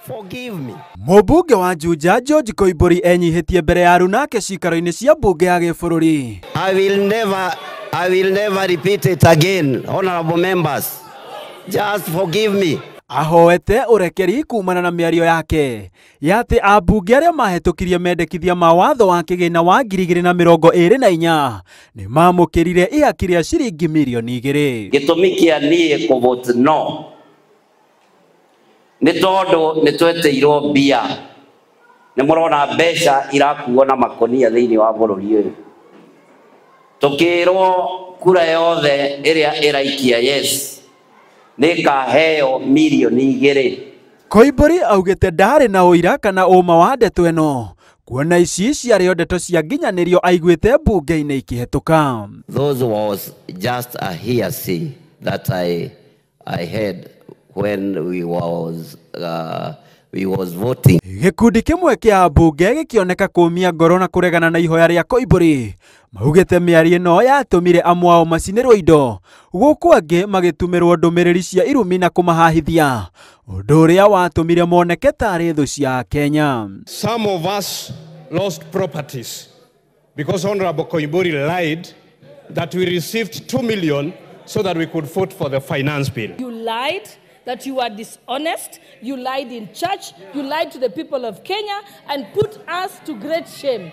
Forgive me. Mũmbunge wa Juja George Koimburi enyihitie mbere ya runake cikaro-ini cia mbunge ya gĩbũrũri. I will never repeat it again, honorable members. Just forgive me. Ahoete ũrekeri kumana na mĩario yake yati ambunge arĩa mahĩtũkirie mendekithia ma watho wa kĩgĩna wa 2024 nĩ mamũkĩrire ihaki rĩa ciringi mirioni 2. Gĩtũmi kĩa niĩ kũvote no nĩ tondũ nĩ tweteirwo mbia, nĩ mũrona mbeca irakuo na makonia thĩinĩ wa bũrũri ũyũ, tũkĩrwo kura yothe ĩrĩa ĩraikia yes nĩ kaheo mirioni 2. Koimburi augĩte ndarĩ na ũira kana ũma wa ndeto ĩno, kuona ici ciarĩ ndeto cia nginyanĩrio aiguĩte mbunge-inĩ ikĩhetũka. Those was just a hearsay that I heard when we was voting. Gĩkundi kĩmwe kĩa mbunge gĩkĩoneka kũmia ngoro na kũregana na ihoya rĩa Koimburi, maugĩte mĩario ĩno yatũmire amwe ao macinĩrwo indo, gũkũ angĩ magĩtumĩrwo ndũmĩrĩri cia irumi na kũmahahithia, ũndũ ũrĩa watũmire moneke tarĩ thũ cia Kenya. Some of us lost properties because Honorable Koimburi lied that we received 2 million so that we could vote for the finance bill. You lied that you were dishonest, you lied in church, you lied to the people of Kenya and put us to great shame.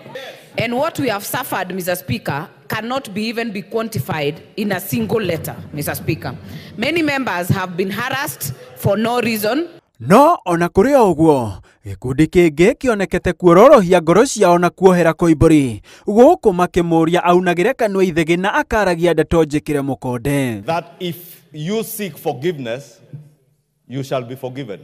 And what we have suffered, Mr. Speaker, cannot even be quantified in a single letter, Mr. Speaker. Many members have been harassed for no reason. No ona kũrĩ ũguo, gĩkundi kĩngĩ kĩonekete kuororohia ngoro ciao na kuohera Koimburi, gũkũ makĩmũria aunagĩre kanua ithegi na akaragia ndeto njĩkĩre mũkonde. That if you seek forgiveness, you shall be forgiven.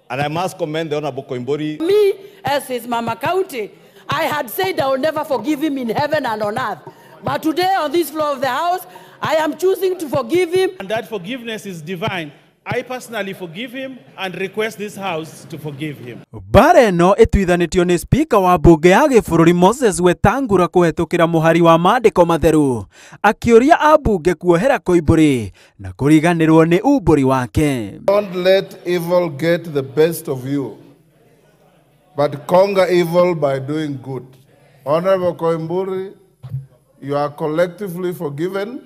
And I must commend the Honorable Koimburi. Me, as his Mama County, I had said I will never forgive him in heaven and on earth. But today on this floor of the house, I am choosing to forgive him. And that forgiveness is divine. I personally forgive him and request this house to forgive him. Bara ĩno ĩtuithanĩtio nĩ speaker wa mbunge ya gĩbũrũri Moses Wetangula kũhetũkĩra mũhari wa maandĩko matheru, akĩũria ambunge kuohera Koimburi na kũriganĩrwo nĩ umbũri wake. Don't let evil get the best of you, but conquer evil by doing good. Honorable Koimburi, you are collectively forgiven.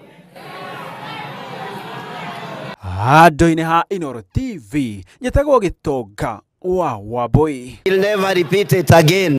Handũ-inĩ ha Inooro TV, njĩtagwo Gĩtonga wa Wambui. I'll never repeat it again.